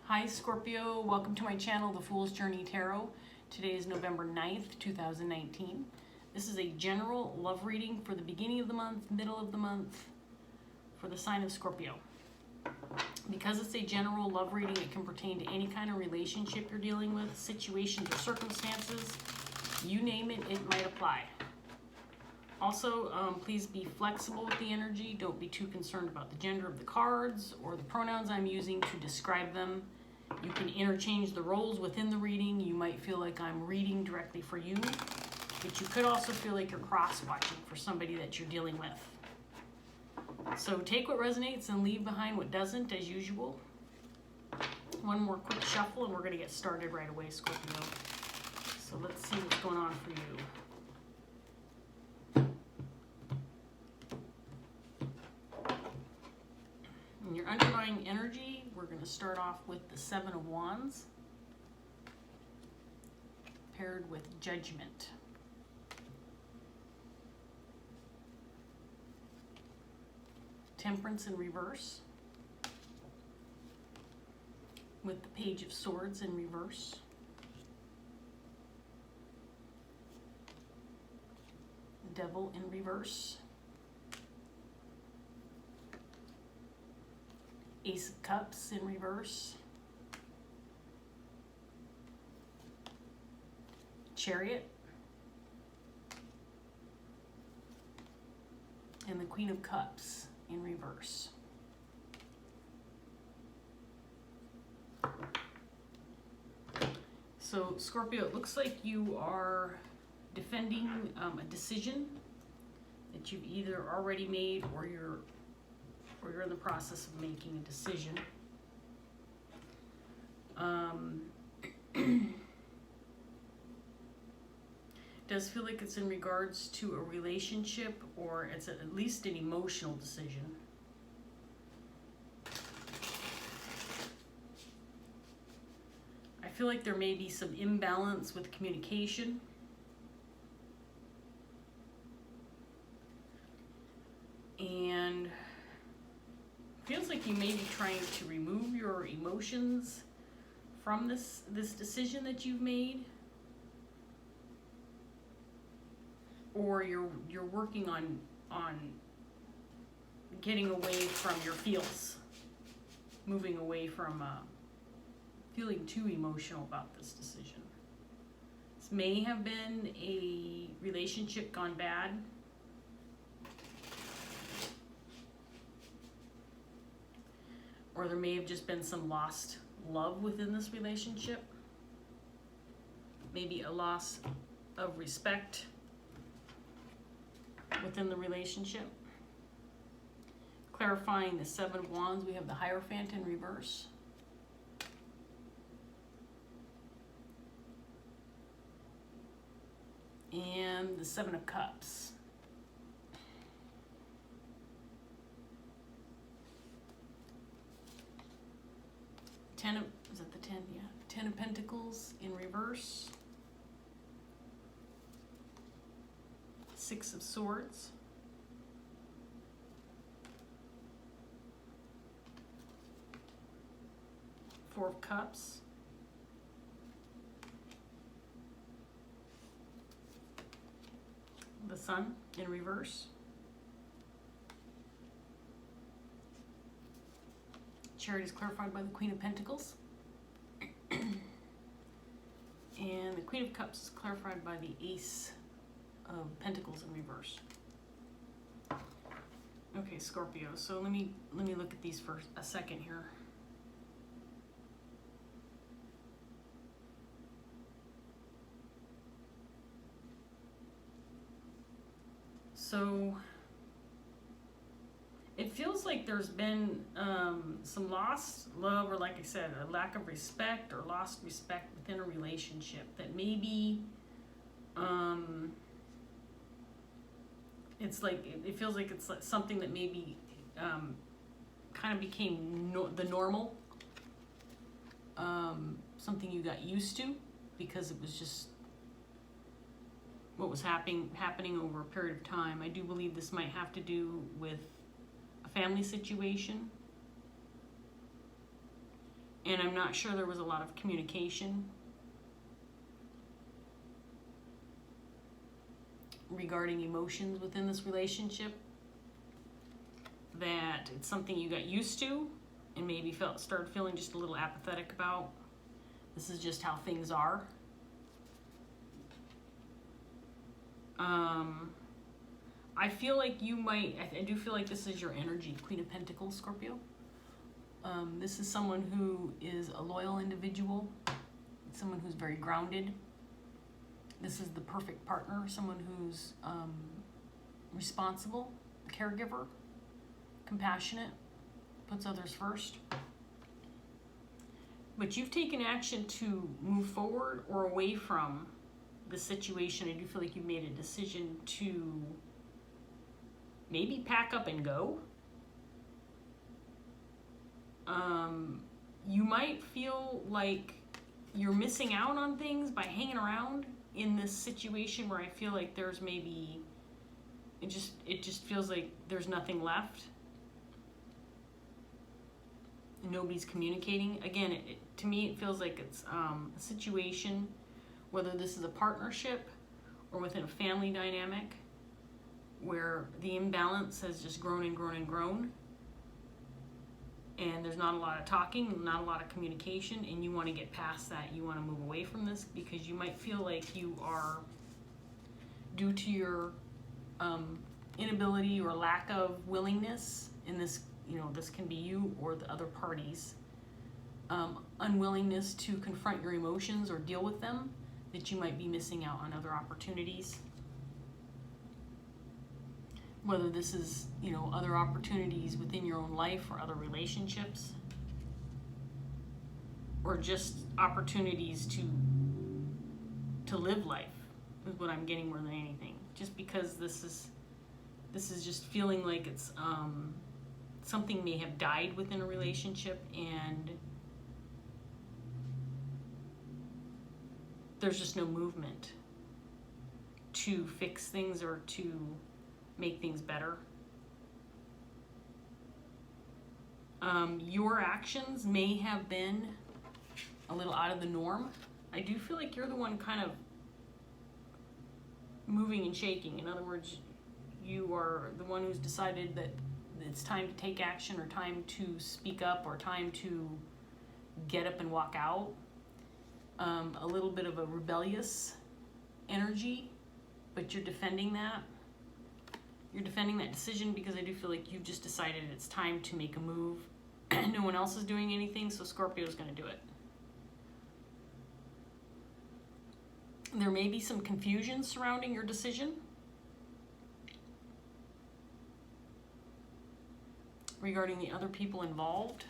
Hi Scorpio, welcome to my channel, The Fool's Journey Tarot. Today is November 9th, 2019. This is a general love reading for the beginning of the month, middle of the month, for the sign of Scorpio. Because it's a general love reading, it can pertain to any kind of relationship you're dealing with, situations or circumstances. You name it, it might apply. Also, please be flexible with the energy. Don't be too concerned about the gender of the cards or the pronouns I'm using to describe them. You can interchange the roles within the reading. You might feel like I'm reading directly for you, but you could also feel like you're cross-watching for somebody that you're dealing with. So take what resonates and leave behind what doesn't, as usual. One more quick shuffle and we're going to get started right away, Scorpio. So let's see what's going on for you. In your underlying energy, we're going to start off with the Seven of Wands, paired with Judgment. Temperance in reverse, with the Page of Swords in reverse. Devil in reverse. Ace of Cups in reverse. Chariot. And the Queen of Cups in reverse. So Scorpio, it looks like you are defending a decision that you've either already made or you're in the process of making a decision. Does feel like it's in regards to a relationship, or it's at least an emotional decision. I feel like there may be some imbalance with communication. And feels like you may be trying to remove your emotions from this decision that you've made, or you're working on getting away from your feels, moving away from feeling too emotional about this decision. This may have been a relationship gone bad. Or there may have just been some lost love within this relationship. Maybe a loss of respect within the relationship. Clarifying the Seven of Wands, we have the Hierophant in reverse. And the Seven of Cups. Is that the 10? Yeah. 10 of Pentacles in reverse. 6 of Swords. 4 of Cups. The Sun in reverse. Chariot is clarified by the Queen of Pentacles. And the Queen of Cups is clarified by the Ace of Pentacles in reverse. Okay, Scorpio, so let me look at these for a second here. So it feels like there's been some lost love, or like I said, a lack of respect or lost respect within a relationship that maybe it's like, it feels like it's like something that maybe kind of became the normal, something you got used to because it was just what was happening over a period of time. I do believe this might have to do with a family situation. And I'm not sure there was a lot of communication regarding emotions within this relationship. That it's something you got used to and maybe started feeling just a little apathetic about. This is just how things are. I feel like you might, I do feel like this is your energy, Queen of Pentacles, Scorpio. This is someone who is a loyal individual, someone who's very grounded. This is the perfect partner, someone who's responsible, a caregiver, compassionate, puts others first. But you've taken action to move forward or away from the situation. I do feel like you've made a decision to maybe pack up and go. You might feel like you're missing out on things by hanging around in this situation where I feel like there's maybe, it just feels like there's nothing left. Nobody's communicating. Again, to me it feels like it's a situation, whether this is a partnership or within a family dynamic, where the imbalance has just grown and grown and grown, and there's not a lot of talking, not a lot of communication, and you want to get past that. You want to move away from this because you might feel like you are, due to your inability or lack of willingness in this, this can be you or the other parties, unwillingness to confront your emotions or deal with them, that you might be missing out on other opportunities. Whether this is, other opportunities within your own life or other relationships, or just opportunities to live life is what I'm getting more than anything. Just because this is just feeling like it's something may have died within a relationship, and there's just no movement to fix things or to make things better. Your actions may have been a little out of the norm. I do feel like you're the one kind of moving and shaking. In other words, you are the one who's decided that it's time to take action, or time to speak up, or time to get up and walk out. A little bit of a rebellious energy, but you're defending that. You're defending that decision because I do feel like you've just decided it's time to make a move. No one else is doing anything, so Scorpio's going to do it. There may be some confusion surrounding your decision regarding the other people involved.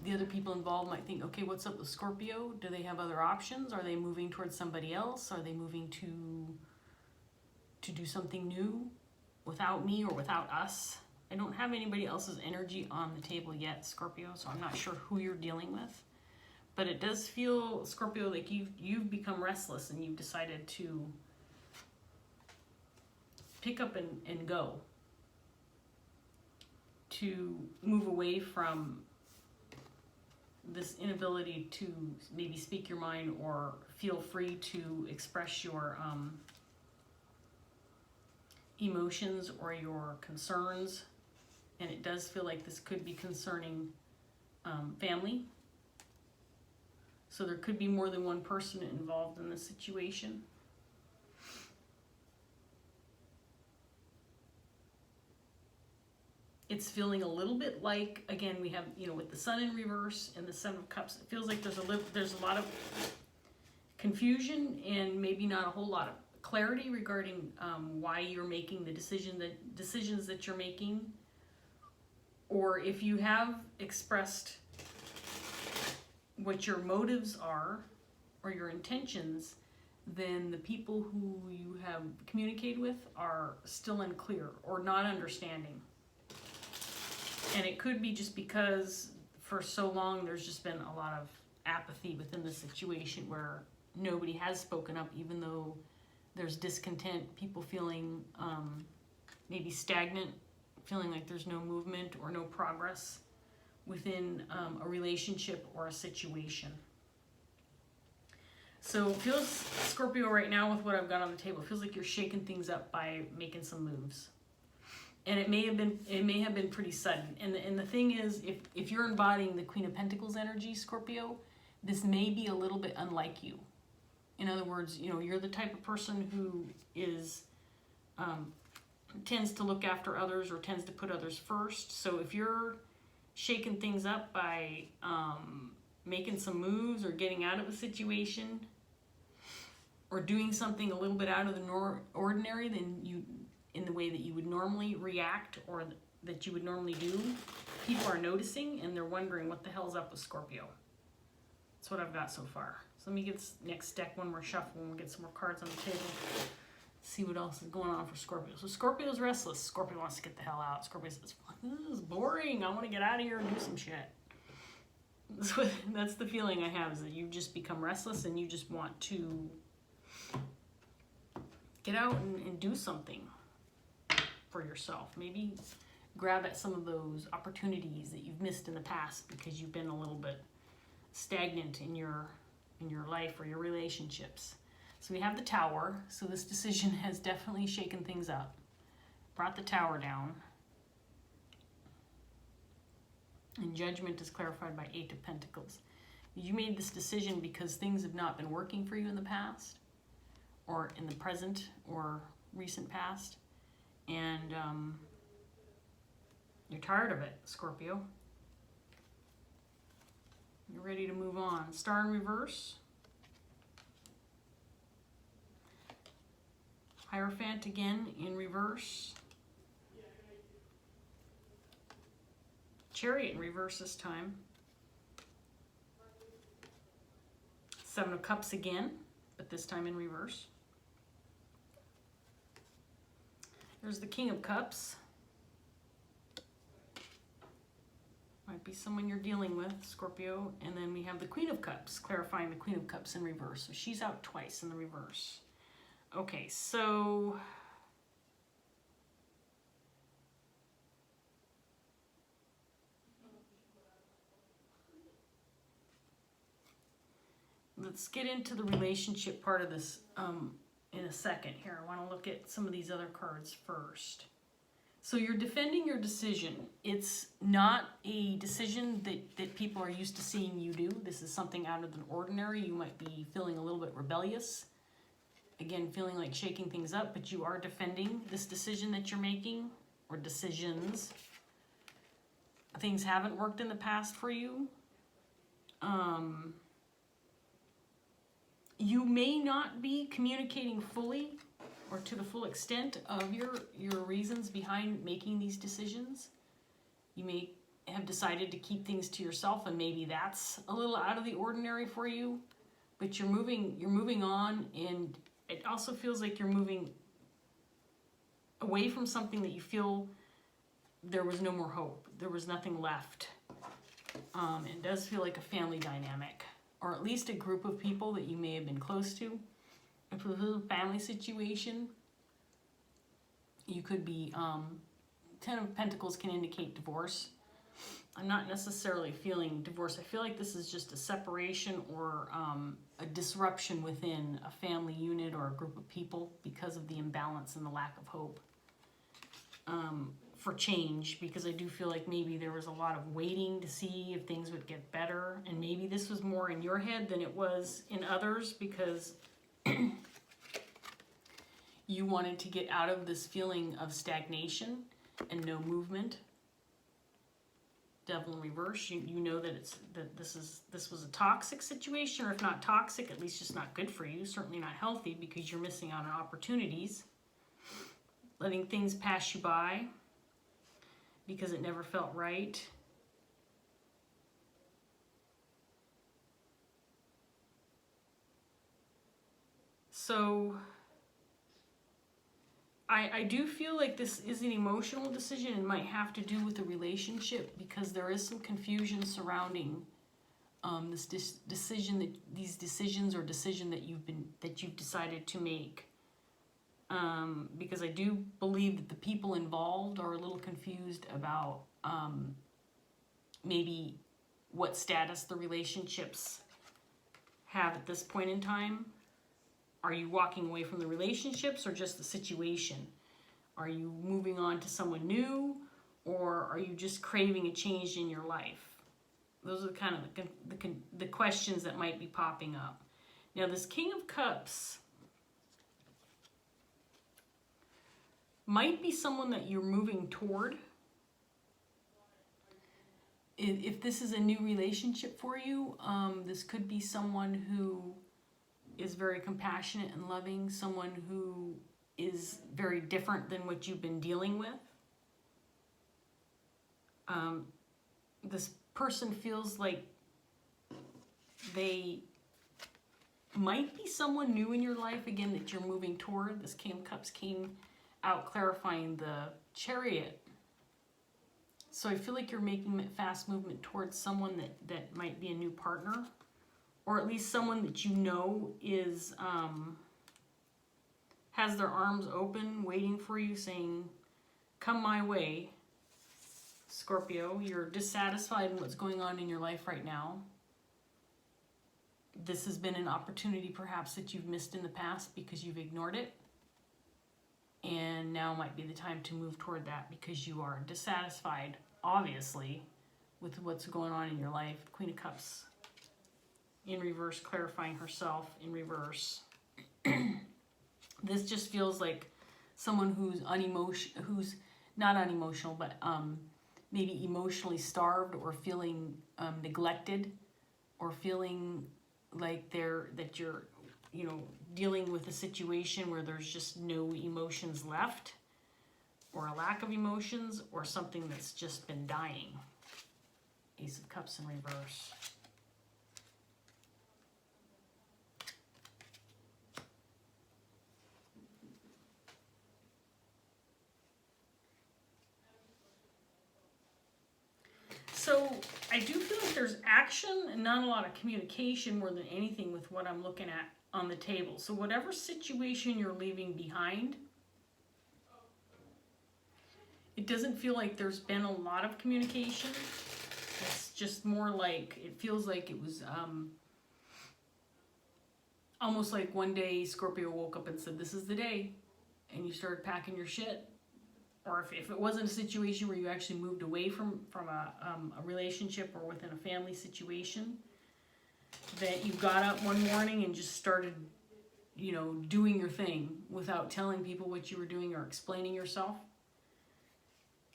The other people involved might think, okay, what's up with Scorpio? Do they have other options? Are they moving towards somebody else? Are they moving to do something new without me or without us? I don't have anybody else's energy on the table yet, Scorpio, so I'm not sure who you're dealing with. But it does feel, Scorpio, like you've become restless and you've decided to pick up and go. To move away from this inability to maybe speak your mind or feel free to express your emotions or your concerns. And it does feel like this could be concerning family. So there could be more than one person involved in this situation. It's feeling a little bit like, again, we have, with the Sun in reverse and the Seven of Cups, it feels like there's a lot of confusion and maybe not a whole lot of clarity regarding why you're making the decisions that you're making. Or if you have expressed what your motives are or your intentions, then the people who you have communicated with are still unclear or not understanding. And it could be just because for so long there's just been a lot of apathy within the situation where nobody has spoken up, even though there's discontent, people feeling maybe stagnant, feeling like there's no movement or no progress within a relationship or a situation. So it feels, Scorpio, right now with what I've got on the table, it feels like you're shaking things up by making some moves. And it may have been pretty sudden. And the thing is, if you're embodying the Queen of Pentacles energy, Scorpio, this may be a little bit unlike you. In other words, you know, you're the type of person who is tends to look after others or tends to put others first. So if you're shaking things up by making some moves or getting out of a situation or doing something a little bit out of the ordinary than you, in the way that you would normally react or that you would normally do, people are noticing and they're wondering what the hell's up with Scorpio. That's what I've got so far. So let me get this next deck one more shuffle and we'll get some more cards on the table. See what else is going on for Scorpio. So Scorpio's restless. Scorpio wants to get the hell out. Scorpio says, this is boring. I want to get out of here and do some shit. That's the feeling I have, is that you just become restless and you just want to get out and do something for yourself. Maybe grab at some of those opportunities that you've missed in the past because you've been a little bit stagnant in your life or your relationships. So we have the Tower. So this decision has definitely shaken things up. Brought the Tower down. And Judgment is clarified by 8 of Pentacles. You made this decision because things have not been working for you in the past, or in the present or recent past. And you're tired of it, Scorpio. You're ready to move on. Star in reverse. Hierophant again in reverse. Chariot in reverse this time. 7 of Cups again, but this time in reverse. There's the King of Cups. Might be someone you're dealing with, Scorpio. And then we have the Queen of Cups, clarifying the Queen of Cups in reverse. So she's out twice in the reverse. Okay, so let's get into the relationship part of this in a second here. I want to look at some of these other cards first. So you're defending your decision. It's not a decision that people are used to seeing you do. This is something out of the ordinary. You might be feeling a little bit rebellious. Again, feeling like shaking things up, but you are defending this decision that you're making, or decisions. Things haven't worked in the past for you. You may not be communicating fully or to the full extent of your reasons behind making these decisions. You may have decided to keep things to yourself, and maybe that's a little out of the ordinary for you, but you're moving on, and it also feels like you're moving away from something that you feel there was no more hope. There was nothing left. It does feel like a family dynamic, or at least a group of people that you may have been close to. If it was a family situation, you could be, 10 of Pentacles can indicate divorce. I'm not necessarily feeling divorce. I feel like this is just a separation or a disruption within a family unit or a group of people because of the imbalance and the lack of hope for change, because I do feel like maybe there was a lot of waiting to see if things would get better, and maybe this was more in your head than it was in others, because you wanted to get out of this feeling of stagnation and no movement. Devil in reverse, you know that this was a toxic situation, or if not toxic, at least just not good for you. Certainly not healthy, because you're missing out on opportunities, letting things pass you by because it never felt right. So I do feel like this is an emotional decision and might have to do with the relationship, because there is some confusion surrounding this decision, that these decisions or decision that you've decided to make. Because I do believe that the people involved are a little confused about maybe what status the relationships have at this point in time. Are you walking away from the relationships or just the situation? Are you moving on to someone new, or are you just craving a change in your life? Those are kind of the questions that might be popping up. Now, this King of Cups might be someone that you're moving toward. If this is a new relationship for you, this could be someone who is very compassionate and loving, someone who is very different than what you've been dealing with. This person feels like they might be someone new in your life, again, that you're moving toward. This King of Cups came out clarifying the Chariot. So I feel like you're making fast movement towards someone that might be a new partner, or at least someone that you know is has their arms open, waiting for you, saying, come my way. Scorpio, you're dissatisfied in what's going on in your life right now. This has been an opportunity perhaps that you've missed in the past because you've ignored it. And now might be the time to move toward that because you are dissatisfied, obviously, with what's going on in your life. Queen of Cups in reverse, clarifying herself in reverse. This just feels like someone who's not unemotional, but maybe emotionally starved, or feeling neglected, or feeling like you're dealing with a situation where there's just no emotions left, or a lack of emotions, or something that's just been dying. Ace of Cups in reverse. So I do feel like there's action and not a lot of communication more than anything with what I'm looking at on the table. So whatever situation you're leaving behind, it doesn't feel like there's been a lot of communication. It's just more like, it feels like it was almost like one day Scorpio woke up and said, this is the day, and you started packing your shit. Or if it wasn't a situation where you actually moved away from a relationship or within a family situation, that you got up one morning and just started, doing your thing without telling people what you were doing or explaining yourself.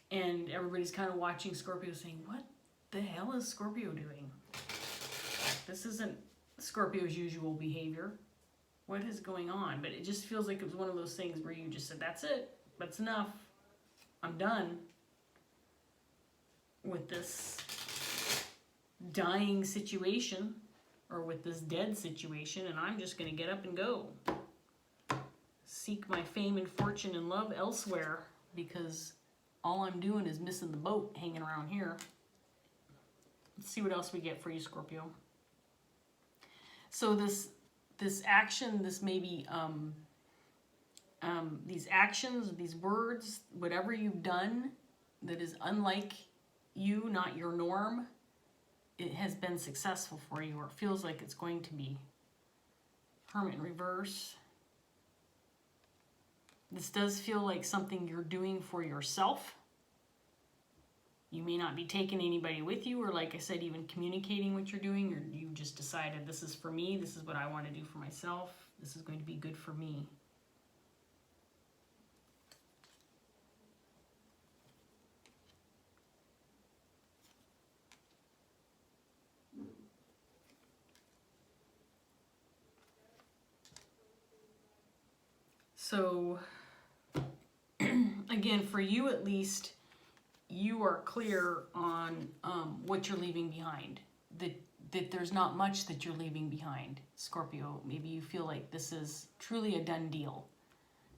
And everybody's kind of watching Scorpio saying, what the hell is Scorpio doing? This isn't Scorpio's usual behavior. What is going on? But it just feels like it was one of those things where you just said, that's it. That's enough. I'm done with this dying situation, or with this dead situation, and I'm just going to get up and go. Seek my fame and fortune and love elsewhere, because all I'm doing is missing the boat hanging around here. Let's see what else we get for you, Scorpio. So this action, this maybe these actions, these words, whatever you've done that is unlike you, not your norm, it has been successful for you, or it feels like it's going to be. Hermit in reverse. This does feel like something you're doing for yourself. You may not be taking anybody with you, or like I said, even communicating what you're doing, or you just decided, this is for me, this is what I want to do for myself, this is going to be good for me. So, again, for you at least, you are clear on what you're leaving behind. That there's not much that you're leaving behind, Scorpio. Maybe you feel like this is truly a done deal.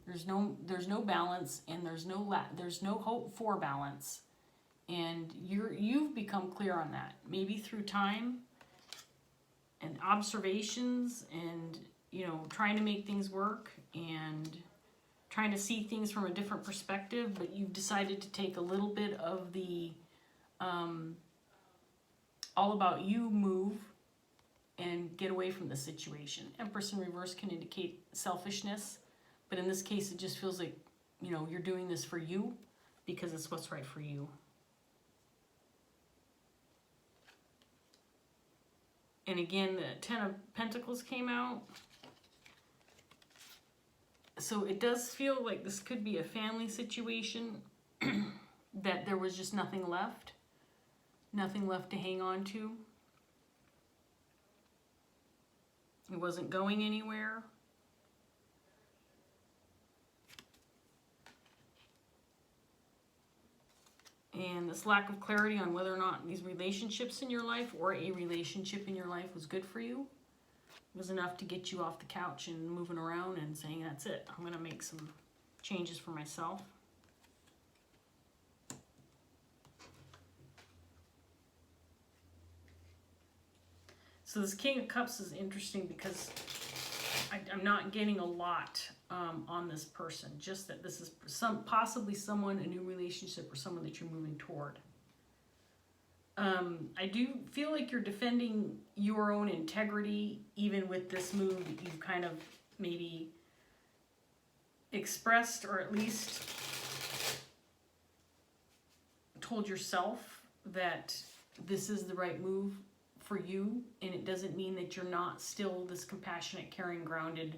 There's no balance, and there's no hope for balance, and you've become clear on that. Maybe through time and observations, and trying to make things work and trying to see things from a different perspective, but you've decided to take a little bit of the all about you move and get away from the situation. Empress in reverse can indicate selfishness, but in this case it just feels like, you know, you're doing this for you because it's what's right for you. And again, the Ten of Pentacles came out. So it does feel like this could be a family situation that there was just nothing left. Nothing left to hang on to. It wasn't going anywhere. And this lack of clarity on whether or not these relationships in your life or a relationship in your life was good for you was enough to get you off the couch and moving around and saying, that's it, I'm going to make some changes for myself. So this King of Cups is interesting because I'm not getting a lot on this person. Just that this is possibly someone, a new relationship, or someone that you're moving toward. I do feel like you're defending your own integrity, even with this move that you've kind of maybe expressed, or at least told yourself that this is the right move for you, and it doesn't mean that you're not still this compassionate, caring, grounded,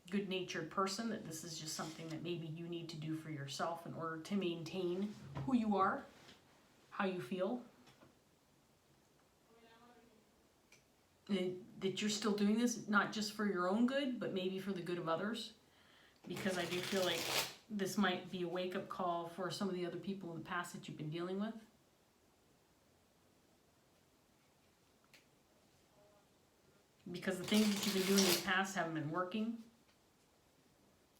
good-natured person, that this is just something that maybe you need to do for yourself in order to maintain who you are, how you feel. That you're still doing this, not just for your own good, but maybe for the good of others. Because I do feel like this might be a wake-up call for some of the other people in the past that you've been dealing with. Because the things that you've been doing in the past haven't been working,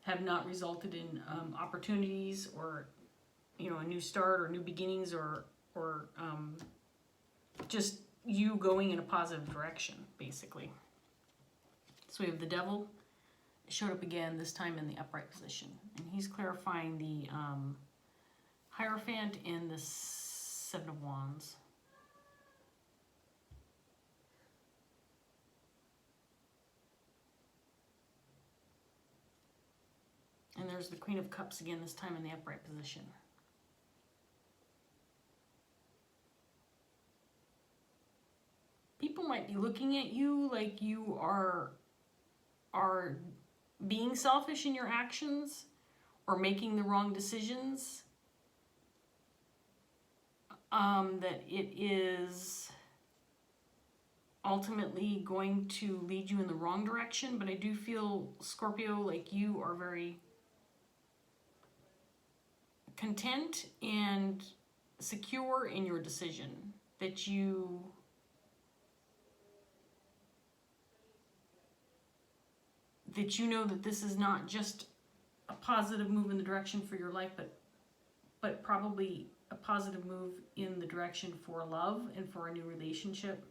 have not resulted in opportunities, or, you know, a new start or new beginnings, or just you going in a positive direction, basically. So we have the Devil. It showed up again, this time in the upright position. And he's clarifying the Hierophant and the Seven of Wands. And there's the Queen of Cups again, this time in the upright position. People might be looking at you like you are being selfish in your actions or making the wrong decisions. That it is ultimately going to lead you in the wrong direction. But I do feel, Scorpio, like you are very content and secure in your decision, that you know that this is not just a positive move in the direction for your life, but probably a positive move in the direction for love and for a new relationship.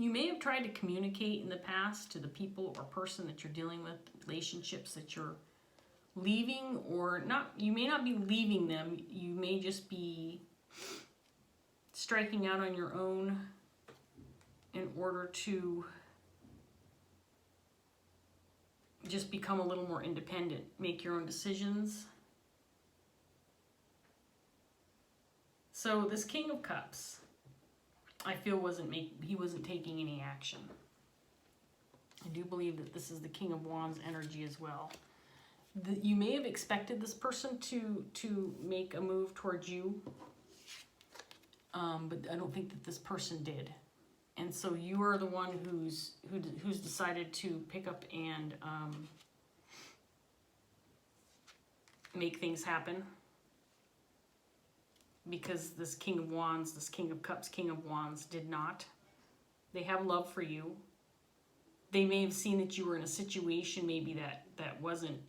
You may have tried to communicate in the past to the people or person that you're dealing with, relationships that you're leaving, or not. You may not be leaving them. You may just be striking out on your own in order to just become a little more independent, make your own decisions. So this King of Cups, I feel he wasn't taking any action. I do believe that this is the King of Wands energy as well. You may have expected this person to make a move towards you, but I don't think that this person did. And so you are the one who's decided to pick up and make things happen. Because this King of Wands, this King of Cups, King of Wands did not. They have love for you. They may have seen that you were in a situation maybe that wasn't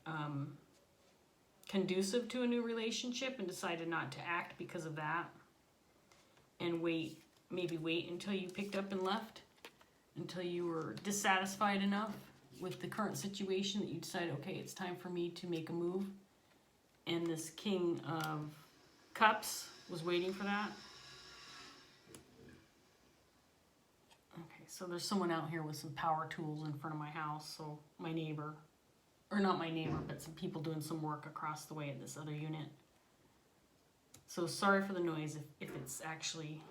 conducive to a new relationship and decided not to act because of that. And maybe wait until you picked up and left, until you were dissatisfied enough with the current situation that you decided, okay, it's time for me to make a move And this King of Cups was waiting for that. Okay, so there's someone out here with some power tools in front of my house. So my neighbor, or not my neighbor, but some people doing some work across the way at this other unit. So sorry for the noise if it's actually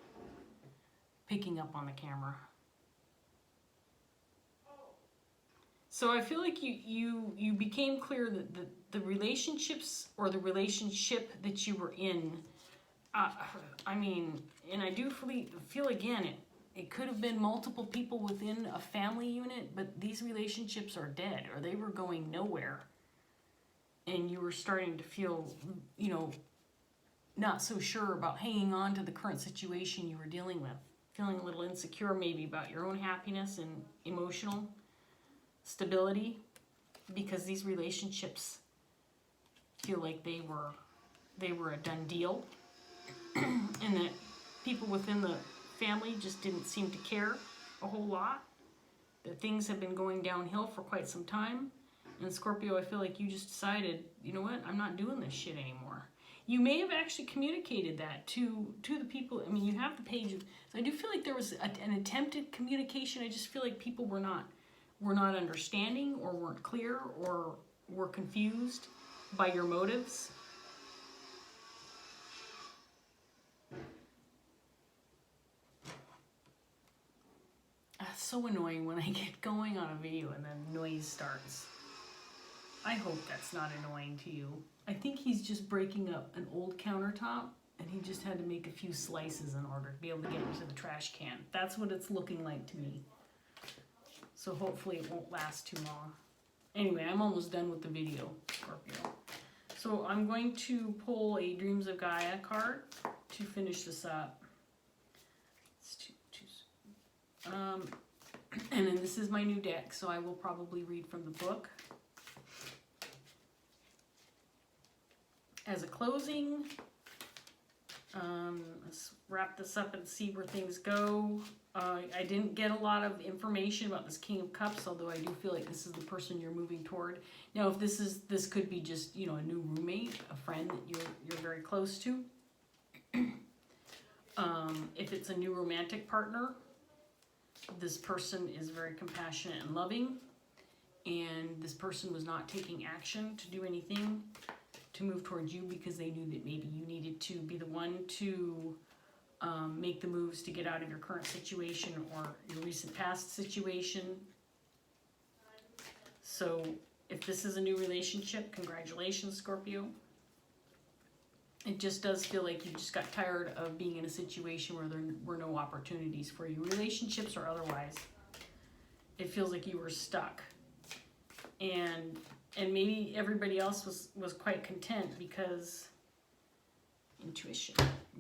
picking up on the camera. So I feel like you became clear that the relationships or the relationship that you were in, I mean, and I do feel again, it could have been multiple people within a family unit, but these relationships are dead or they were going nowhere. And you were starting to feel, you know, not so sure about hanging on to the current situation you were dealing with. Feeling a little insecure maybe about your own happiness and emotional stability, because these relationships feel like they were a done deal, and that people within the family just didn't seem to care a whole lot, that things have been going downhill for quite some time. And Scorpio, I feel like you just decided, you know what, I'm not doing this shit anymore. You may have actually communicated that to the people. I mean, you have the page of, so I do feel like there was an attempted communication. I just feel like people were not understanding, or weren't clear, or were confused by your motives. It's so annoying when I get going on a video and then noise starts. I hope that's not annoying to you. I think he's just breaking up an old countertop, and he just had to make a few slices in order to be able to get into the trash can. That's what it's looking like to me. So hopefully it won't last too long. Anyway, I'm almost done with the video, Scorpio. So I'm going to pull a Dreams of Gaia card to finish this up. And then this is my new deck, so I will probably read from the book. As a closing, let's wrap this up and see where things go. I didn't get a lot of information about this King of Cups, although I do feel like this is the person you're moving toward. Now, if this could be just, you know, a new roommate, a friend that you're very close to. If it's a new romantic partner, this person is very compassionate and loving, and this person was not taking action to do anything to move towards you because they knew that maybe you needed to be the one to make the moves to get out of your current situation or your recent past situation. So if this is a new relationship, congratulations, Scorpio. It just does feel like you just got tired of being in a situation where there were no opportunities for you, relationships or otherwise. It feels like you were stuck. And maybe everybody else was quite content because intuition.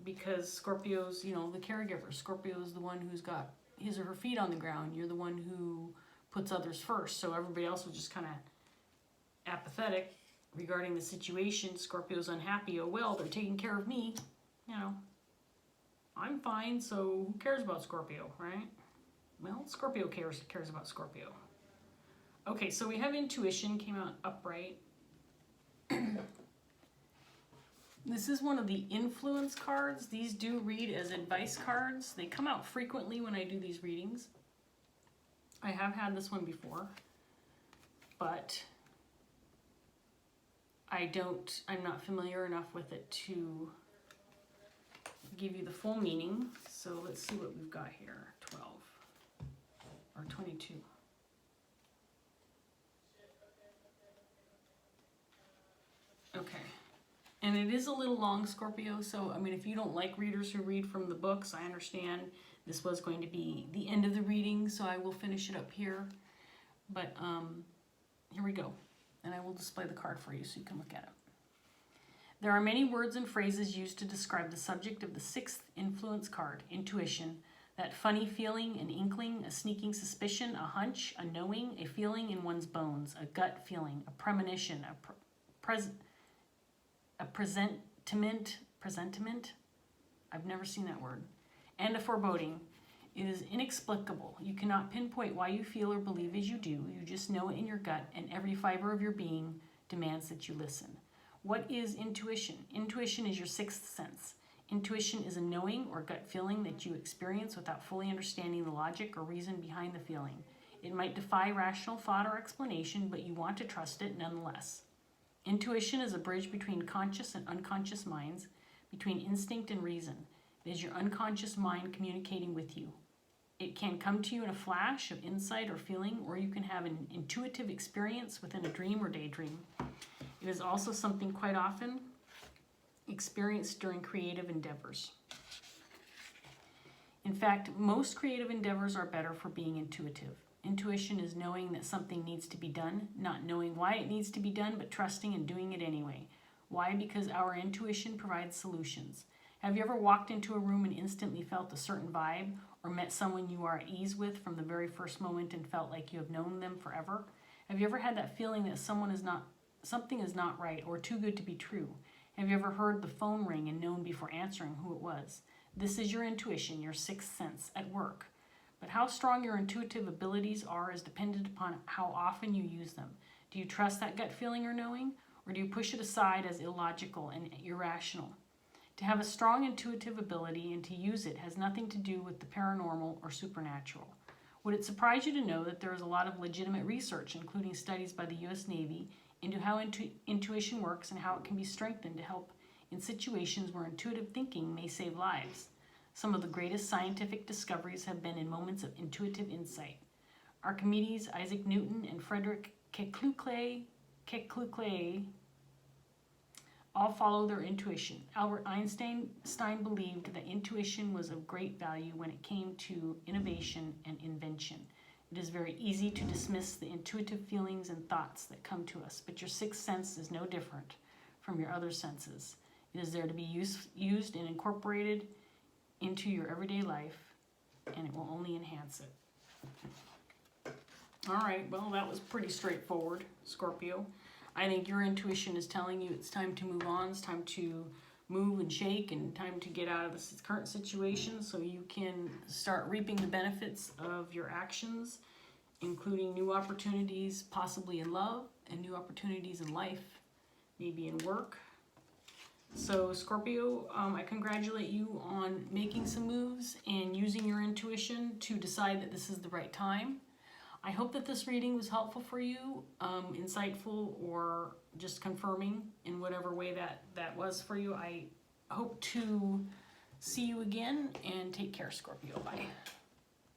Because Scorpio's, you know, the caregiver. Scorpio's the one who's got his or her feet on the ground. You're the one who puts others first. So everybody else was just kind of apathetic regarding the situation. Scorpio's unhappy. Oh, well, they're taking care of me. You know, I'm fine, so who cares about Scorpio, right? Well, Scorpio cares about Scorpio. Okay, so we have intuition, came out upright. This is one of the influence cards. These do read as advice cards. They come out frequently when I do these readings. I have had this one before, but I'm not familiar enough with it to give you the full meaning. So let's see what we've got here. 12 or 22. Okay. And it is a little long, Scorpio, so, I mean, if you don't like readers who read from the books, I understand. This was going to be the end of the reading, so I will finish it up here. But, here we go. And I will display the card for you so you can look at it. There are many words and phrases used to describe the subject of the 6th influence card, intuition. That funny feeling, an inkling, a sneaking suspicion, a hunch, a knowing, a feeling in one's bones, a gut feeling, a premonition, a presentiment, I've never seen that word, and a foreboding. It is inexplicable. You cannot pinpoint why you feel or believe as you do. You just know it in your gut, and every fiber of your being demands that you listen. What is intuition? Intuition is your sixth sense. Intuition is a knowing or gut feeling that you experience without fully understanding the logic or reason behind the feeling. It might defy rational thought or explanation, but you want to trust it nonetheless. Intuition is a bridge between conscious and unconscious minds, between instinct and reason. It is your unconscious mind communicating with you. It can come to you in a flash of insight or feeling, or you can have an intuitive experience within a dream or daydream. It is also something quite often experienced during creative endeavors. In fact, most creative endeavors are better for being intuitive. Intuition is knowing that something needs to be done, not knowing why it needs to be done, but trusting and doing it anyway. Why? Because our intuition provides solutions. Have you ever walked into a room and instantly felt a certain vibe, or met someone you are at ease with from the very first moment and felt like you have known them forever? Have you ever had that feeling that something is not right or too good to be true? Have you ever heard the phone ring and known before answering who it was? This is your intuition, your sixth sense, at work. But how strong your intuitive abilities are is dependent upon how often you use them. Do you trust that gut feeling or knowing, or do you push it aside as illogical and irrational? To have a strong intuitive ability and to use it has nothing to do with the paranormal or supernatural. Would it surprise you to know that there is a lot of legitimate research, including studies by the U.S. Navy, into how intuition works and how it can be strengthened to help in situations where intuitive thinking may save lives? Some of the greatest scientific discoveries have been in moments of intuitive insight. Archimedes, Isaac Newton, and Frederick Kekule all follow their intuition. Albert Einstein believed that intuition was of great value when it came to innovation and invention. It is very easy to dismiss the intuitive feelings and thoughts that come to us, but your sixth sense is no different from your other senses. It is there to be used and incorporated into your everyday life, and it will only enhance it. All right, well, that was pretty straightforward, Scorpio. I think your intuition is telling you it's time to move on, it's time to move and shake, and time to get out of this current situation so you can start reaping the benefits of your actions, including new opportunities, possibly in love, and new opportunities in life, maybe in work. So Scorpio, I congratulate you on making some moves and using your intuition to decide that this is the right time. I hope that this reading was helpful for you, insightful, or just confirming in whatever way that was for you. I hope to see you again, and take care, Scorpio. Bye.